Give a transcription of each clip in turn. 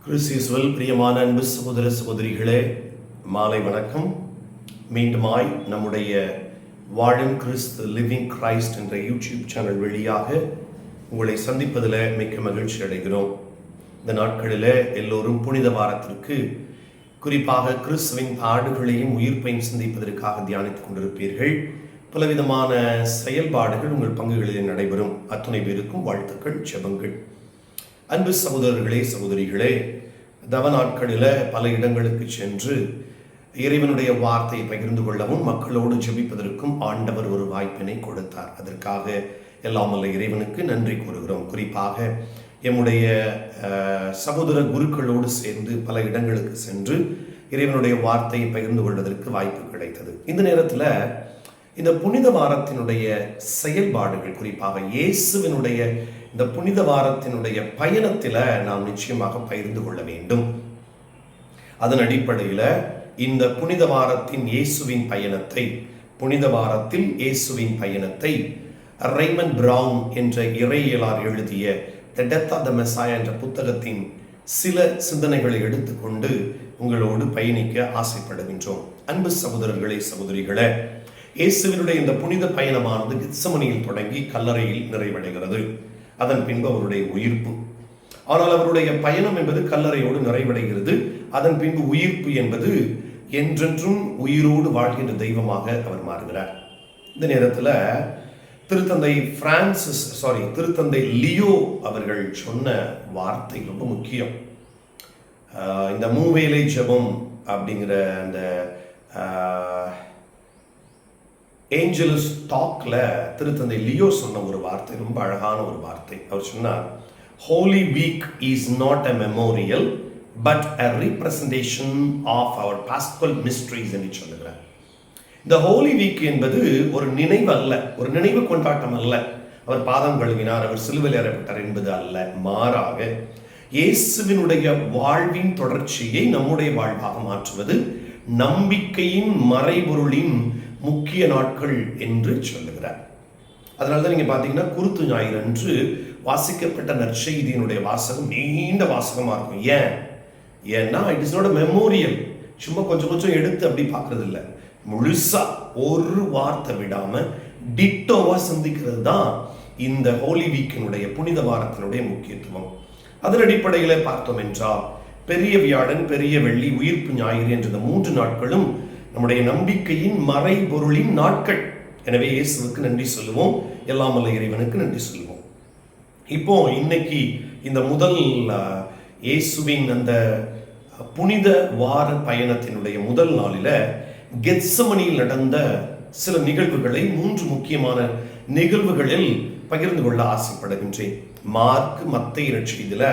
கிறிஸ்துவில் பிரியமான அன்பு சகோதர சகோதரிகளே, மாலை வணக்கம். மீண்டுமாய் நம்முடைய வாழும் கிறிஸ்து லிவிங் கிரைஸ்ட் என்ற யூடியூப் சேனல் வழியாக உங்களை சந்திப்பதில் மிக்க மகிழ்ச்சி அடைகிறோம். இந்த நாட்களில் எல்லோரும் புனித வாரத்திற்கு குறிப்பாக கிறிஸ்துவின் பாடுகளையும் உயிர்ப்பையும் சிந்திப்பதற்காக தியானித்துக் கொண்டிருப்பீர்கள். பலவிதமான செயல்பாடுகள் உங்கள் பங்குகளில் நடைபெறும். அத்துணை பேருக்கும் வாழ்த்துக்கள், ஜெபங்கள். அன்பு சகோதரர்களே சகோதரிகளே, தவ நாட்களில் பல இடங்களுக்கு சென்று இறைவனுடைய வார்த்தையை பகிர்ந்து கொள்ளவும் மக்களோடு ஜெபிப்பதற்கும் ஆண்டவர் ஒரு வாய்ப்பினை கொடுத்தார். அதற்காக எல்லாம் வல்ல இறைவனுக்கு நன்றி கூறுகிறோம். குறிப்பாக எம்முடைய சகோதர குருக்களோடு சேர்ந்து பல இடங்களுக்கு சென்று இறைவனுடைய வார்த்தையை பகிர்ந்து கொள்வதற்கு வாய்ப்பு கிடைத்தது. இந்த நேரத்தில் இந்த புனித வாரத்தினுடைய செயல்பாடுகள், குறிப்பாக இயேசுவினுடைய இந்த புனித வாரத்தினுடைய பயணத்தில் நாம் நிச்சயமாக பகிர்ந்து கொள்ள வேண்டும். அதன் அடிப்படையில் இந்த புனித வாரத்தின் இயேசுவின் பயணத்தை, புனித வாரத்தில் இயேசுவின் பயணத்தை ரைமண்ட் பிரவுன் என்ற இறையியலார் எழுதிய தி டெத் ஆஃப் தி மெசாயா என்ற புத்தகத்தின் சில சிந்தனைகளை எடுத்துக்கொண்டு உங்களோடு பயணிக்க ஆசைப்படுகின்றோம். அன்பு சகோதரர்களே சகோதரிகளே, இயேசுவினுடைய இந்த புனித பயணமானது கெத்சமனியில் தொடங்கி கல்லறையில் நிறைவடைகிறது. அதன் பின்பு அவருடைய உயிர்ப்பு. ஆனால் அவருடைய பயணம் என்பது கல்லறையோடு நிறைவடைகிறது. அதன் பின்பு உயிர்ப்பு என்பது என்றென்றும் உயிரோடு வாழ்கின்ற தெய்வமாக அவர் மாறுகிறார். இந்த நேரத்தில் திருத்தந்தை லியோ அவர்கள் சொன்ன வார்த்தை ரொம்ப முக்கியம். இந்த மூவேலை ஜெபம் அப்படிங்கிற அந்த ஏஞ்சல்ஸ் டாக்ல திருத்தந்தை லியோ சொன்ன ஒரு வார்த்தை ரொம்ப அழகான ஒரு வார்த்தை. அவர் சொன்னார், holy week is not a memorial but a representation of our paschal mysteries என்று சொல்லுகிறார். இந்த ஹோலி வீக் என்பது ஒரு நினைவு அல்ல, ஒரு நினைவு கொண்டாட்டம் அல்ல. அவர் பாதம் கழுவினார், அவர் சிலுவையில் அறையப்பட்டார் என்பது அல்ல. மாறாக இயேசுவினுடைய வாழ்வின் தொடர்ச்சியை நம்முடைய வாழ்வாக மாற்றுவது நம்பிக்கையின் மறைபொருளின் முக்கிய நாட்கள் என்று சொல்லுகிறார். அதனால்தான் நீங்க பாத்தீங்கன்னா குருத்து ஞாயிறு அன்று வாசிக்கப்பட்ட நற்செய்தியினுடைய வாசகம் நீண்ட வாசகமா இருக்கும். ஏன்னா it is not a memorial. சும்மா கொஞ்சம் கொஞ்சம் எடுத்து அப்படி பார்க்கறது இல்லை, முழுசா ஒரு வார்த்தை விடாம டிட்டோவா சிந்திக்கிறது தான் இந்த ஹோலி வீக்கினுடைய புனித வாரத்தினுடைய முக்கியத்துவம். அதன் அடிப்படையில் பார்த்தோம் என்றால் பெரிய வியாழன், பெரிய வெள்ளி, உயிர்ப்பு ஞாயிறு என்ற இந்த 3 நாட்களும் நம்முடைய நம்பிக்கையின் மறைபொருளின் நாட்கள். எனவே இயேசுவுக்கு நன்றி சொல்லுவோம், எல்லாம் வல்ல இறைவனுக்கு நன்றி சொல்லுவோம். இப்போ இன்னைக்கு இந்த முதல் இயேசுவின் அந்த புனித வார பயணத்தினுடைய முதல் நாளில கெத்சமனியில் நடந்த சில நிகழ்வுகளை 3 முக்கியமான நிகழ்வுகளில் பகிர்ந்து கொள்ள ஆசைப்படுகின்றேன். மார்க், மத்தேயு நற்செய்தியில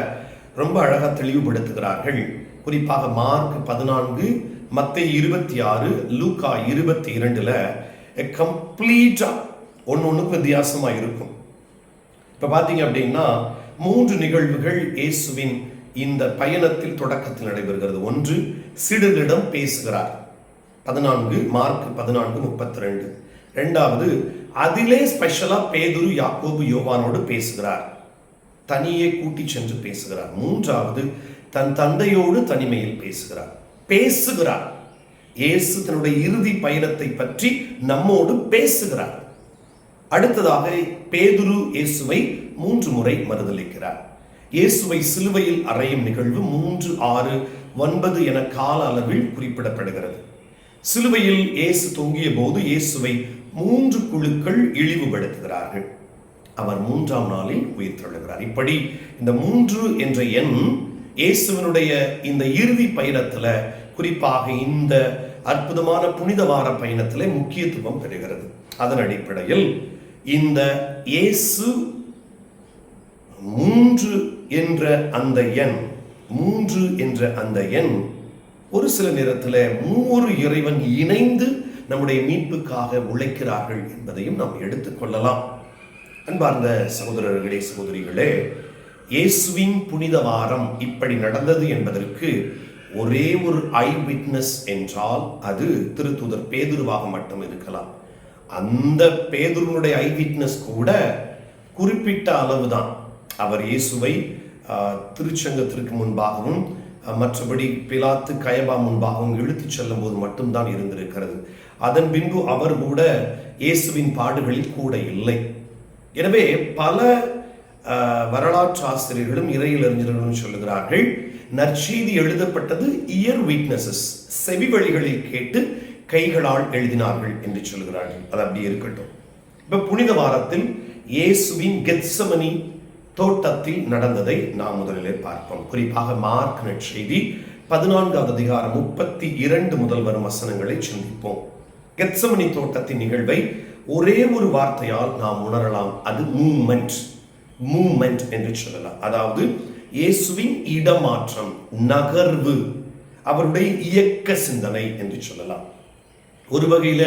ரொம்ப அழகா தெளிவுபடுத்துகிறார்கள். குறிப்பாக மார்க் 14, மத்தேயு 26, லூக்கா 22ல கம்ப்ளீட்டா ஒன்னொன்னுக்கு வித்தியாசமா இருக்கும். இப்ப பாத்தீங்க அப்படின்னா 3 நிகழ்வுகள் இயேசுவின் இந்த பயணத்தில் தொடக்கத்தில் நடைபெறுகிறது. ஒன்று, சீடர்களிடம் பேசுகிறார், 14, மார்க் 14:32. இரண்டாவது, அதிலே ஸ்பெஷலா பேதுரு, யாக்கோபு, யோவானோடு பேசுகிறார், தனியே கூட்டி சென்று பேசுகிறார். மூன்றாவது, தன் தந்தையோடு தனிமையில் பேசுகிறார். இயேசு தன்னுடைய இறுதி பயணத்தை பற்றி நம்மோடு பேசுகிறார். அடுத்ததாக பேதுரு இயேசுவை 3 முறை மறுதலிக்கிறார். இயேசுவை சிலுவையில் அறையும் நிகழ்வு 3, 6, 9 என கால அளவில் குறிப்பிடப்படுகிறது. சிலுவையில் இயேசு தொங்கிய போது இயேசுவை 3 குழுக்கள் இழிவுபடுத்துகிறார்கள். அவர் 3ஆம் நாளில் உயிர் தெழுகிறார். இப்படி இந்த 3 என்ற எண் இயேசுவினுடைய இந்த இறுதி பயணத்துல, குறிப்பாக இந்த அற்புதமான புனித வார பயணத்திலே முக்கியத்துவம் பெறுகிறது. அதன் அடிப்படையில் இந்த இயேசு 3 என்ற அந்த எண் ஒரு சில நேரத்தில் 3 இறைவன் இணைந்து நம்முடைய மீட்புக்காக உழைக்கிறார்கள் என்பதையும் நாம் எடுத்துக்கொள்ளலாம். அன்பார்ந்த சகோதரர்களே சகோதரிகளே, இயேசுவின் புனித வாரம் இப்படி நடந்தது என்பதற்கு ஒரே ஒரு ஐ விட்னஸ் என்றால் அது திருத்தூதர் பேதுருவாக மட்டும் இருக்கலாம். அந்த பேதுருனுடைய ஐ விட்னஸ் கூட குறிப்பிட்ட அளவுதான். அவர் இயேசுவை திருச்சங்கத்திற்கு முன்பாகவும் மற்றபடி பிலாத்து கயபா முன்பாக அவங்க இழுத்துச் செல்லும் போது மட்டும்தான் இருந்திருக்கிறது. அதன் பின்பு அவர் கூட இயேசுவின் பாடுகளில் கூட இல்லை. எனவே பல வரலாற்று ஆசிரியர்களும் இறையிலறிஞர்களும் சொல்லுகிறார்கள், நற்செய்தி எழுதப்பட்டது இயர் விட்னஸஸ், செவி வழிகளில் கேட்டு கைகளால் எழுதினார்கள் என்று சொல்கிறார்கள். அது அப்படி இருக்கட்டும். இப்ப புனித வாரத்தில் இயேசுவின் கெத்சமனி தோட்டத்தில் நடந்ததை நாம் முதலிலே பார்ப்போம். குறிப்பாக மார்க் நற்செய்தி 14வது அதிகாரம் 32 முதல் வரும் வசனங்களை சிந்திப்போம். கெத்சமனி தோட்டத்தின் நிகழ்வை ஒரே ஒரு வார்த்தையால் நாம் உணரலாம். அது மூமெண்ட் என்று சொல்லலாம். அதாவது இயேசுவின் இடமாற்றம், நகர்வு, அவருடைய இயக்க சிந்தனை என்று சொல்லலாம். ஒரு வகையில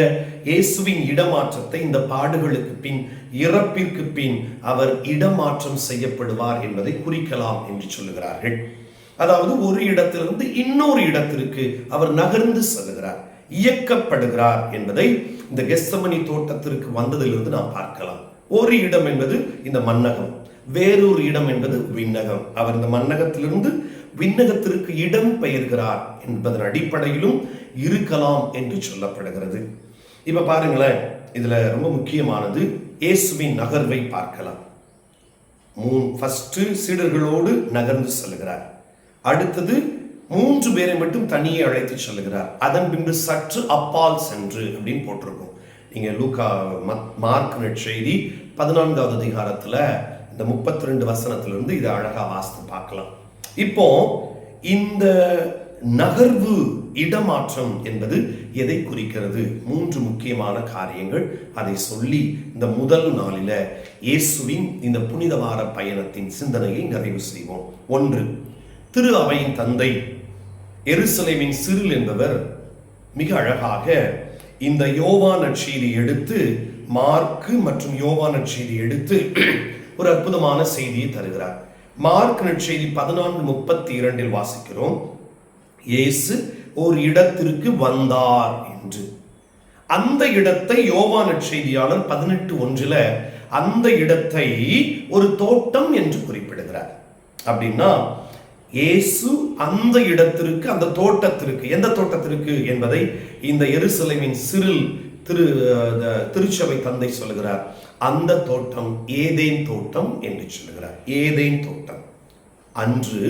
இயேசுவின் இடமாற்றத்தை இந்த பாடுகளுக்கு பின், இறப்பிற்கு பின் அவர் இடமாற்றம் செய்யப்படுவார் என்பதை குறிக்கலாம் என்று சொல்லுகிறார்கள். அதாவது ஒரு இடத்திலிருந்து இன்னொரு இடத்திற்கு அவர் நகர்ந்து செல்கிறார், இயக்கப்படுகிறார் என்பதை இந்த கெத்சமனி தோட்டத்திற்கு வந்ததிலிருந்து நாம் பார்க்கலாம். ஒரு இடம் என்பது இந்த மன்னகம், வேறொரு இடம் என்பது விண்ணகம். அவர் இந்த மன்னகத்திலிருந்து விண்ணகத்திற்கு இடம் பெயர்கிறார் என்பதன் அடிப்படையிலும் இருக்கலாம் என்று சொல்லப்படுகிறது. இப்ப பாருங்களேன், இதுல ரொம்ப முக்கியமானது இயேசுவின் நகர்வை பார்க்கலாம். ஃபர்ஸ்ட் சீடர்களோடு நகர்ந்து செல்கிறார். அடுத்தது 3 பேரை மட்டும் தனியே அழைத்து செல்கிறார். அதன் பின்பு சற்று அப்பால் சென்று அப்படின்னு போட்டிருக்கும். நீங்க லூக்கா மார்க் நற்செய்தி 14வது அதிகாரத்துல இந்த 32 வசனத்திலிருந்து இதை அழகா வாசித்து பார்க்கலாம். இப்போ இந்த நகர்வு, இடமாற்றம் என்பது எதை குறிக்கிறது? 3 முக்கியமான காரியங்கள். அதை சொல்லி இந்த முதல் நாளில இயேசுவின் இந்த புனித வார பயணத்தின் சிந்தனையை நிறைவு செய்வோம். 1, திரு அவையின் தந்தை எருசலேமின் சிறில் என்பவர் மிக அழகாக இந்த யோவான் நற்செய்தி எடுத்து, மார்க்கு மற்றும் யோவான் நற்செய்தி எடுத்து ஒரு அற்புதமான செய்தியை தருகிறார். மார்க் நற்செய்தி 14:32 வாசிக்கிறோம், இயேசு ஒரு இடத்திற்கு வந்தார் என்று. அந்த இடத்தை யோவான் நற்செய்தியாளர் 18:1 அந்த இடத்தை ஒரு தோட்டம் என்று குறிப்பிடுகிறார். அப்படின்னா இயேசு அந்த இடத்திற்கு, அந்த தோட்டத்திற்கு, எந்த தோட்டத்திற்கு என்பதை இந்த எருசலேமின் சிறில் திருச்சபை தந்தை சொல்லுகிறார். அந்த தோட்டம் ஏதேன் தோட்டம் என்று சொல்லுகிறார். ஏதேன் தோட்டம். அன்று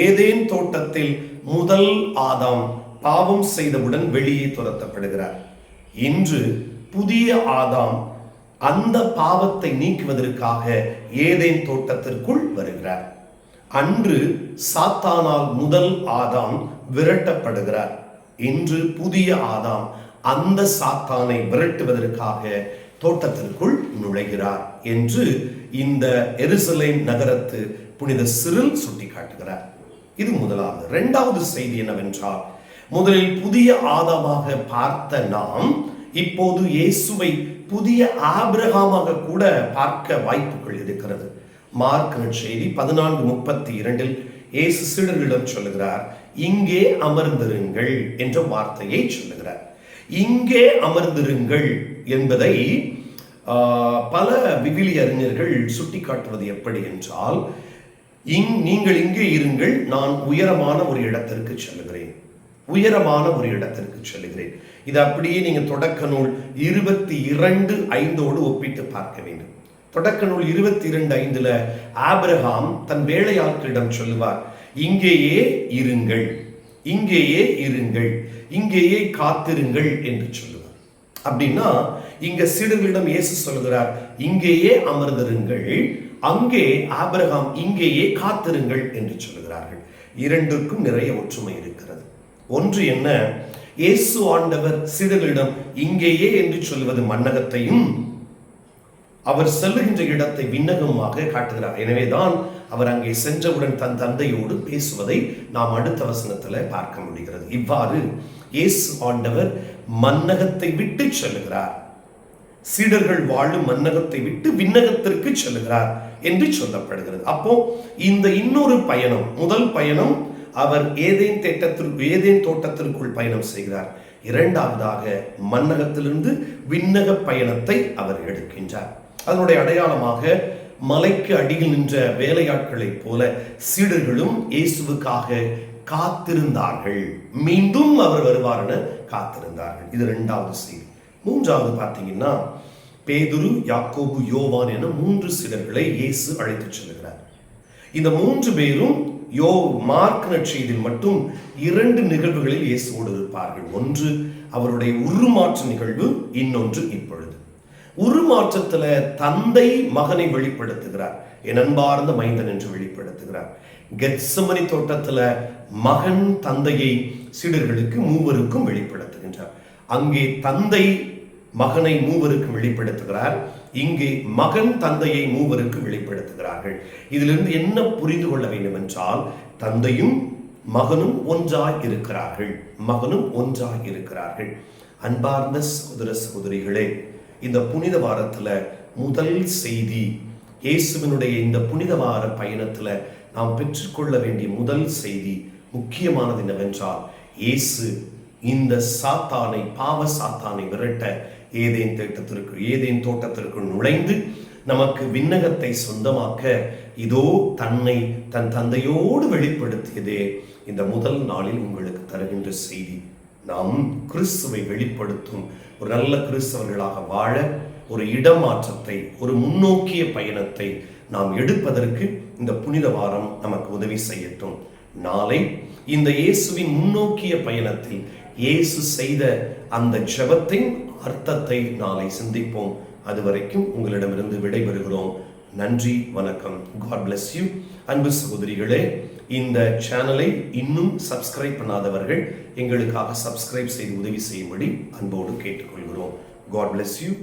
ஏதேன் தோட்டத்தில் முதல் ஆதாம் பாவம் செய்தவுடன் வெளியே துரத்தப்படுகிறார். இன்று புதிய ஆதாம் அந்த பாவத்தை நீக்குவதற்காக ஏதேன் தோட்டத்திற்குள் வருகிறார். அன்று சாத்தானால் முதல் ஆதாம் விரட்டப்படுகிறார். இன்று புதிய ஆதாம் அந்த சாத்தானை விரட்டுவதற்காக தோட்டத்திற்குள் நுழைகிறார் என்று இந்த எருசலேம் நகரத்து புனித சிறில் சுட்டி காட்டுகிறார். இது முதலாவது. 2வது செய்தி என்னவென்றால், முதலில் புதிய ஆதாமாக பார்த்த நாம் இப்போது இயேசுவை புதிய ஆபிரகாமாக கூட பார்க்க வாய்ப்புகள் இருக்கிறது. மார்க் நற்செய்தி 14:32 இயேசு சீடர்களிடம் சொல்லுகிறார், இங்கே அமர்ந்திருங்கள் என்ற வார்த்தையை சொல்லுகிறார். இங்கே அமர்ந்திருங்கள் என்பதை பல விவிலிய அறிஞர்கள் சுட்டிக்காட்டுவது எப்படி என்றால், நீங்கள் இங்கே இருங்கள், நான் உயரமான ஒரு இடத்திற்கு செல்லுகிறேன், உயரமான ஒரு இடத்திற்கு செல்லுகிறேன். இது அப்படியே நீங்க தொடக்க நூல் 22:5 ஒப்பிட்டு பார்க்க வேண்டும். தொடக்க நூல் 22:5 ஆபிரகாம் தன் வேலையாட்களிடம் சொல்லுவார், இங்கேயே இருங்கள், இங்கேயே இருங்கள், இங்கேயே காத்திருங்கள் என்று சொல்லுவார். அப்படின்னா இங்க சீடர்களிடம் இயேசு சொல்கிறார், இங்கேயே அமர்ந்திருங்கள், அங்கே ஆபிரகாம் இங்கேயே காத்திருங்கள் என்று சொல்லுகிறார்கள். இரண்டுக்கும் நிறைய ஒற்றுமை இருக்கிறது. ஒன்று என்ன, இயேசு ஆண்டவர் சீடர்களிடம் இங்கேயே என்று சொல்வது மன்னகத்தையும், அவர் செல்லுகின்ற இடத்தை விண்ணகமாக காட்டுகிறார். எனவேதான் அவர் அங்கே சென்றவுடன் தன் தந்தையோடு பேசுவதை நாம் அடுத்த வசனத்துல பார்க்க முடிகிறது. இவ்வாறு இயேசு ஆண்டவர் மன்னகத்தை விட்டு செல்லுகிறார், சீடர்கள் வாழும் மன்னகத்தை விட்டு விண்ணகத்திற்கு செல்லுகிறார் என்று சொல்லப்படுகிறது. அப்போ இந்த இன்னொரு பயணம், முதல் பயணம் அவர் ஏதேன் தோட்டத்திற்குள் பயணம் செய்கிறார். இரண்டாவதாக மன்னகத்திலிருந்து விண்ணக பயணத்தை அவர் எடுக்கின்றார். அதனுடைய அடையாளமாக மலைக்கு அடியில் நின்ற வேலையாட்களை போல சீடர்களும் இயேசுவுக்காக காத்திருந்தார்கள். மீண்டும் அவர் வருவார்னு காத்திருந்தார்கள். இது 2வது செய்தி. 3வது பார்த்தீங்கன்னா, பேதுரு, யாக்கோபு, யோவான் என 3 சீடர்களை இயேசு அழைத்துச் செல்கிறார். இந்த 3 பேரும் மார்க் நற்செய்தியில் மட்டும் 2 நிகழ்வுகளில் இயேசுவோடு இருப்பார்கள். ஒன்று அவருடைய உருமாற்ற நிகழ்வு, இன்னொன்று இப்பொழுது. உருமாற்றத்துல தந்தை மகனை வெளிப்படுத்துகிறார், என் அன்பார்ந்த மைந்தன் என்று வெளிப்படுத்துகிறார். கெத்சமனி தோட்டத்துல மகன் தந்தையை சீடர்களுக்கு 3 வெளிப்படுத்துகின்றார். அங்கே தந்தை மகனை 3 வெளிப்படுத்துகிறார், இங்கே மகன் தந்தையை 3 வெளிப்படுத்துகிறார்கள். இதிலிருந்து என்ன புரிந்து கொள்ள வேண்டும் என்றால், தந்தையும் மகனும் ஒன்றாய் இருக்கிறார்கள், மகனும் ஒன்றாய் இருக்கிறார்கள். அன்பார்ந்த சகோதர சகோதரிகளே, இந்த புனித வாரத்துல முதல் செய்தி, இயேசுவினுடைய இந்த புனித வார பயணத்துல நாம் பெற்றுக்கொள்ள வேண்டிய முதல் செய்தி முக்கியமானது என்னவென்றால், இயேசு இந்த சாத்தானை, பாவ சாத்தானை விரட்ட ஏதேன் தோட்டத்திற்குள் நுழைந்து நமக்கு விண்ணகத்தை சொந்தமாக்க இதோ தன்னை தன் தந்தையோடு வெளிப்படுத்தியதே இந்த முதல் நாளில் உங்களுக்கு தருகின்ற செய்தி. நாம் கிறிஸ்துவை வெளிப்படுத்தும் ஒரு நல்ல கிறிஸ்தவர்களாக வாழ, ஒரு இடமாற்றத்தை, ஒரு முன்னோக்கிய பயணத்தை நாம் எடுப்பதற்கு இந்த புனித வாரம் நமக்கு உதவி செய்யட்டும். நாளை இந்த இயேசுவின் முன்னோக்கிய பயணத்தில் இயேசு செய்த அந்த ஜெபத்தின் அர்த்தத்தை நாளை சிந்திப்போம். அதுவரைக்கும் உங்களிடமிருந்து விடைபெறுகிறோம். நன்றி, வணக்கம். God bless you. அன்பு சகோதரிகளே, இந்த சேனலை இன்னும் சப்ஸ்கிரைப் பண்ணாதவர்கள் எங்களுக்காக சப்ஸ்கிரைப் செய்து உதவி செய்யும்படி அன்போடு கேட்டுக்கொள்கிறோம். God bless you.